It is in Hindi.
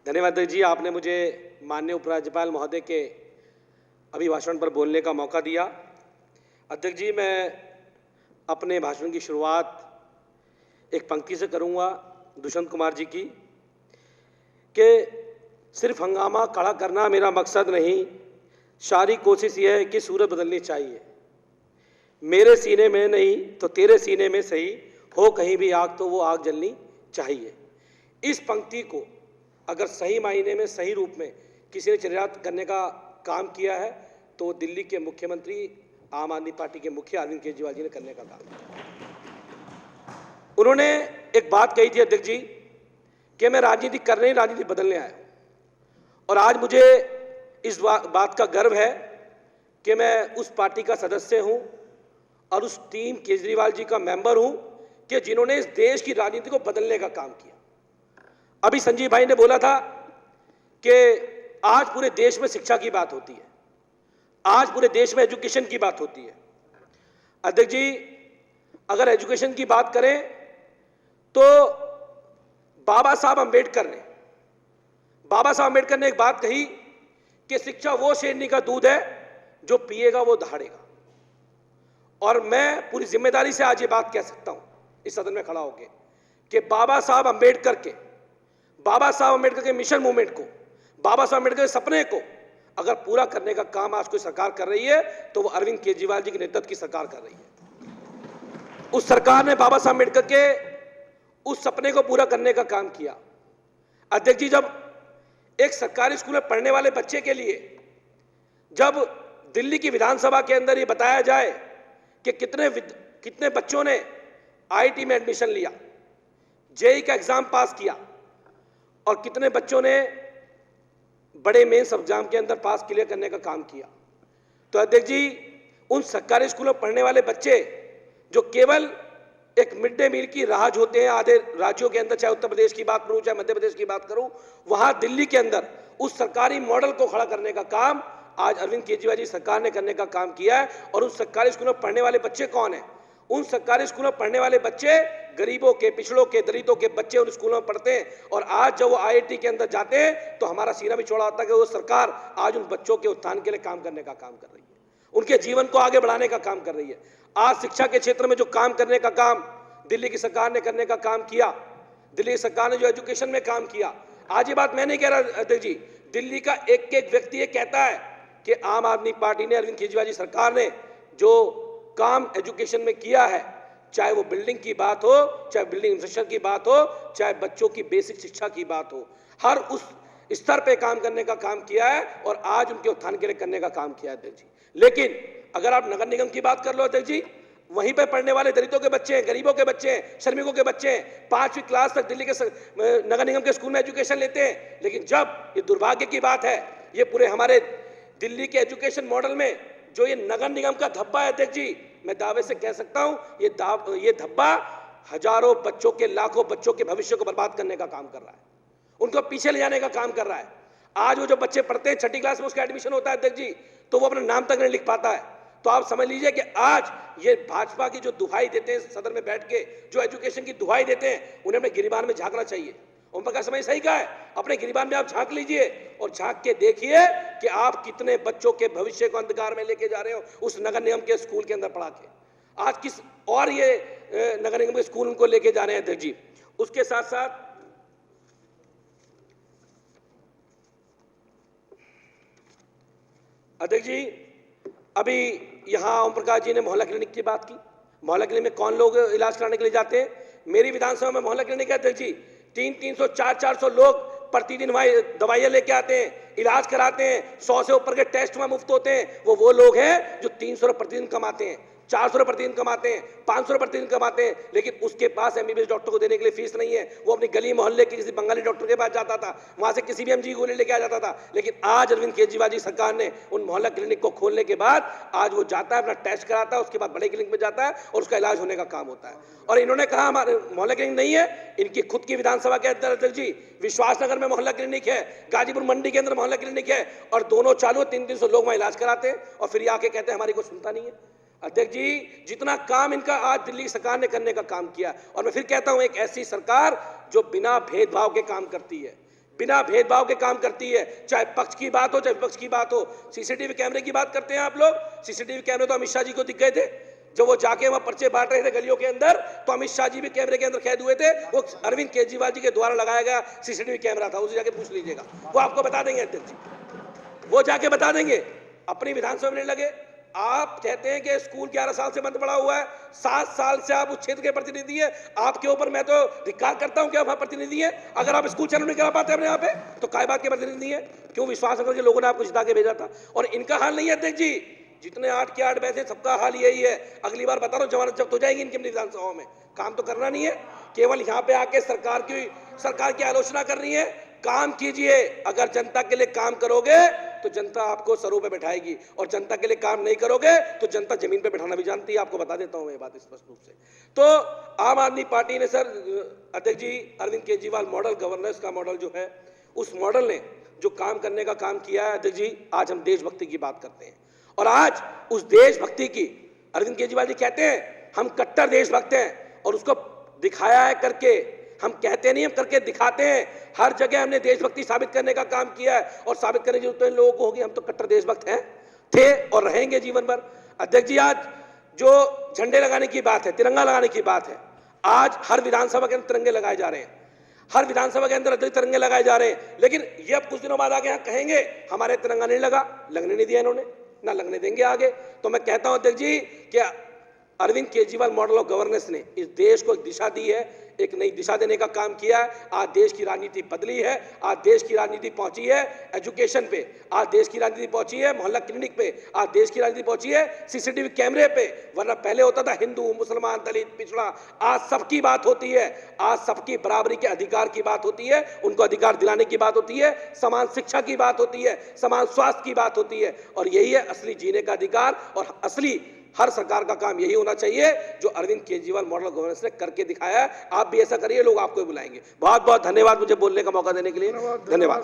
धन्यवाद अध्यक्ष जी, आपने मुझे माननीय उपराज्यपाल महोदय के अभिभाषण पर बोलने का मौका दिया। अध्यक्ष जी, मैं अपने भाषण की शुरुआत एक पंक्ति से करूंगा दुष्यंत कुमार जी की कि सिर्फ हंगामा खड़ा करना मेरा मकसद नहीं, सारी कोशिश यह है कि सूरत बदलनी चाहिए। मेरे सीने में नहीं तो तेरे सीने में सही, हो कहीं भी आग तो वो आग जलनी चाहिए। इस पंक्ति को अगर सही मायने में, सही रूप में किसी ने चरितार्थ करने का काम किया है तो दिल्ली के मुख्यमंत्री, आम आदमी पार्टी के मुखिया अरविंद केजरीवाल जी ने करने का काम किया। उन्होंने एक बात कही थी अध्यक्ष जी कि मैं राजनीति कर नहीं, राजनीति बदलने आया। और आज मुझे इस बात का गर्व है कि मैं उस पार्टी का सदस्य हूं और उस टीम केजरीवाल जी का मेंबर हूं कि जिन्होंने इस देश की राजनीति को बदलने का काम किया। अभी संजीव भाई ने बोला था कि आज पूरे देश में शिक्षा की बात होती है, आज पूरे देश में एजुकेशन की बात होती है। अध्यक्ष जी, अगर एजुकेशन की बात करें तो बाबा साहब अंबेडकर ने एक बात कही कि शिक्षा वो शेरनी का दूध है जो पिएगा वो दहाड़ेगा। और मैं पूरी जिम्मेदारी से आज ये बात कह सकता हूं इस सदन में खड़ा होकर कि बाबा साहब अंबेडकर के मिशन मूवमेंट को, बाबा साहब अंबेडकर के सपने को अगर पूरा करने का काम आज कोई सरकार कर रही है तो वो अरविंद केजरीवाल जी के नेतृत्व की सरकार कर रही है। उस सरकार ने बाबा साहब अंबेडकर के उस सपने को पूरा करने का काम किया। अध्यक्ष जी, जब एक सरकारी स्कूल में पढ़ने वाले बच्चे के लिए जब दिल्ली की विधानसभा के अंदर ये बताया जाए कि कितने बच्चों ने आईआईटी में एडमिशन लिया, जेईई का एग्जाम पास किया और कितने बच्चों ने बड़े मेंस एग्जाम के अंदर पास क्लियर करने का काम किया, तो अध्यक्ष जी, उन सरकारी स्कूलों में पढ़ने वाले बच्चे जो केवल एक मिड डे मील की राह होते हैं आधे राज्यों के अंदर, चाहे उत्तर प्रदेश की बात करूं चाहे मध्य प्रदेश की बात करूं, वहां दिल्ली के अंदर उस सरकारी मॉडल को खड़ा करने का काम आज अरविंद केजरीवाल जी सरकार ने करने का काम किया है। और उन सरकारी स्कूलों में पढ़ने वाले बच्चे कौन है? उन सरकारी स्कूलों में पढ़ने वाले बच्चे गरीबों के, पिछड़ों के, दलितों के बच्चे उन स्कूलों में पढ़ते हैं। और आज जब वो आईआईटी के अंदर जाते हैं तो हमारा सीना भी चौड़ा होता है कि वो सरकार आज उन बच्चों के उत्थान के लिए काम करने का काम कर रही है, उनके जीवन को आगे बढ़ाने का काम कर रही है। आज शिक्षा के क्षेत्र में जो काम करने का काम दिल्ली की सरकार ने करने का काम किया, दिल्ली की सरकार ने जो एजुकेशन में काम किया, आज ये बात मैं नहीं कह रहा अध्यक्ष जी, दिल्ली का एक एक व्यक्ति ये कहता है कि आम आदमी पार्टी ने, अरविंद केजरीवाल जी सरकार ने जो काम एजुकेशन में किया है, चाहे वो बिल्डिंग की बात हो, चाहे बिल्डिंग इंफ्रास्ट्रक्चर की बात हो, चाहे बच्चों की बेसिक शिक्षा की बात हो, हर उस स्तर पे काम करने का काम किया है और आज उनके उत्थान के लिए करने का काम किया है अध्यक्ष जी। लेकिन अगर आप नगर निगम की बात कर लो अध्यक्ष जी, वहीं पे पढ़ने वाले दलितों के बच्चे हैं, गरीबों के बच्चे हैं, श्रमिकों के बच्चे हैं, 5वीं क्लास तक दिल्ली के नगर निगम के स्कूल में एजुकेशन लेते हैं। लेकिन जब ये दुर्भाग्य की बात है, ये पूरे हमारे दिल्ली के एजुकेशन मॉडल में जो ये नगर निगम का धब्बा है अध्यक्ष जी, मैं दावे से कह सकता हूं ये धब्बा हजारों बच्चों के, लाखों बच्चों के भविष्य को बर्बाद करने का काम कर रहा है, उनको पीछे ले जाने का काम कर रहा है। आज वो जो बच्चे पढ़ते हैं 6ठी क्लास में, उसका एडमिशन होता है अध्यक्ष जी, तो वो अपना नाम तक नहीं लिख पाता है। तो आप समझ लीजिए कि आज ये भाजपा की जो दुहाई देते हैं सदन में बैठ के, जो एजुकेशन की दुहाई देते हैं, उन्हें अपने गिरिबान में झांकना चाहिए। ओम प्रकाश समय सही कहा है, अपने गिरिबान में आप झांक लीजिए और झांक के देखिए कि आप कितने बच्चों के भविष्य को अंधकार में लेके जा रहे हो उस नगर निगम के स्कूल के अंदर पढ़ा के। आज किस और ये नगर निगम के स्कूल उनको लेके जा रहे हैं अध्यक्ष जी। उसके साथ साथ अध्यक्ष जी, अभी यहां ओम प्रकाश जी ने मोहल्ला क्लिनिक की बात की। मोहल्ला क्लिनिक में कौन लोग इलाज कराने के लिए जाते हैं? मेरी विधानसभा में मोहल्ला क्लिनिक है अध्यक्ष जी, 300, 400 लोग प्रतिदिन दवाइयां लेके आते हैं, इलाज कराते हैं, 100 से ऊपर के टेस्ट वहां मुफ्त होते हैं। वो लोग हैं जो 300 रुपये प्रतिदिन कमाते हैं, 400 रुपये प्रतिदिन कमाते हैं, 500 रुपये प्रतिदिन कमाते हैं, लेकिन उसके पास एमबीबीएस डॉक्टर को देने के लिए फीस नहीं है। वो अपनी गली मोहल्ले के किसी बंगाली डॉक्टर के पास जाता था, वहां से किसी भी एमजी गोली लेके आ जाता था। लेकिन आज अरविंद केजरीवाल जी सरकार ने उन मोहल्ला क्लिनिक को खोलने के बाद आज वो जाता है, अपना टेस्ट कराता है, उसके बाद बड़े क्लिनिक में जाता है और उसका इलाज होने का काम होता है। और इन्होंने कहा हमारे मोहल्ला क्लिनिक नहीं है, इनकी खुद की विधानसभा के अंदर अध्यक्ष जी विश्वासनगर में मोहल्ला क्लिनिक है, गाजीपुर मंडी के अंदर मोहल्ला क्लिनिक है, और दोनों चालू 300 लोग वहां इलाज कराते हैं और फिर आके कहते हैं हमारी कोई सुनता नहीं है। अध्यक्ष जी, जितना काम इनका आज दिल्ली सरकार ने करने का काम किया, और मैं फिर कहता हूं एक ऐसी सरकार जो बिना भेदभाव के काम करती है, बिना भेदभाव के काम करती है, चाहे पक्ष की बात हो चाहे विपक्ष की बात हो। सीसीटीवी कैमरे की बात करते हैं आप लोग, सीसीटीवी कैमरे तो अमित शाह जी को दिख गए थे जब वो जाके वहां पर्चे बांट रहे थे गलियों के अंदर, तो अमित शाह जी भी कैमरे के अंदर कैद हुए थे। वो अरविंद केजरीवाल जी के द्वारा लगाया गया सीसीटीवी कैमरा था, उसे जाके पूछ लीजिएगा, वो आपको बता देंगे अध्यक्ष जी, वो जाके बता देंगे। अपनी विधानसभा में लगे, आप कहते हैं कि स्कूल 11 साल से बंद पड़ा हुआ है, 7 साल से आप उस क्षेत्र के प्रतिनिधि हैं, आपके ऊपर मैं तो धिक्कार करता हूं कि आप वहां प्रतिनिधि हैं। अगर आप स्कूल चालू नहीं करा पाते अपने यहाँ पे तो काय बात के प्रतिनिधि हैं? क्यों विश्वास करके लोगों ने आपको जिता के भेजा था? और इनका हाल नहीं है अध्यक्ष जी, जितने 8 के 8 बैठे सबका हाल यही है। अगली बार बता रहा हूं, जमानत जब्त हो जाएगी इनकी विधानसभाओं में। काम तो करना नहीं है, केवल यहाँ पे आके सरकार की आलोचना करनी है। काम कीजिए, अगर जनता के लिए काम करोगे तो जनता आपको सरों पे बैठाएगी, और जनता के लिए काम नहीं करोगे तो जनता जमीन पे बैठाना भी जानती है, आपको बता देता हूं मैं ये बात स्पष्ट रूप से। तो आम आदमी पार्टी ने सर, अध्यक्ष जी, अरविंद केजरीवाल मॉडल गवर्नेंस का मॉडल जो है, उस मॉडल ने जो काम करने का काम किया है अध्यक्ष जी, आज हम देशभक्ति की बात करते हैं। और आज उस देशभक्ति की अरविंद केजरीवाल जी कहते हैं हम कट्टर देशभक्त हैं, और उसको दिखाया है करके। हम कहते नहीं, हम करके दिखाते हैं। हर जगह हमने देशभक्ति साबित करने का काम किया है, और साबित करने की जरूरत इन लोगों को होगी। हम तो कट्टर देशभक्त हैं, थे और रहेंगे जीवन भर। अध्यक्ष जी, आज जो झंडे लगाने की बात है, तिरंगा लगाने की बात है, आज हर विधानसभा के अंदर तिरंगे लगाए जा रहे हैं, हर विधानसभा के अंदर अध्यक्ष तिरंगे लगाए जा रहे हैं। लेकिन ये अब कुछ दिनों बाद आगे यहाँ कहेंगे हमारे तिरंगा नहीं लगा, लगने नहीं दिया इन्होंने, ना लगने देंगे आगे। तो मैं कहता हूं अध्यक्ष जी कि Arvind Kejriwal model of governance ने इस देश को एक दिशा दी है, एक नई दिशा देने का काम किया है। आज देश की राजनीति बदली है, आज देश की राजनीति पहुंची है एजुकेशन पे, आज देश की राजनीति पहुंची है मोहल्ला क्लिनिक पे, आज देश की राजनीति पहुंची है सीसीटीवी कैमरे पे। वरना पहले होता था हिंदू मुसलमान दलित पिछड़ा, आज सबकी बात होती है, आज सबकी बराबरी के अधिकार की बात होती है, उनको अधिकार दिलाने की बात होती है, समान शिक्षा की बात होती है, समान स्वास्थ्य की बात होती है। और यही है असली जीने का अधिकार, और असली हर सरकार का काम यही होना चाहिए जो अरविंद केजरीवाल मॉडल गवर्नेंस ने करके दिखाया है। आप भी ऐसा करिए, लोग आपको भी बुलाएंगे। बहुत बहुत धन्यवाद मुझे बोलने का मौका देने के लिए, धन्यवाद।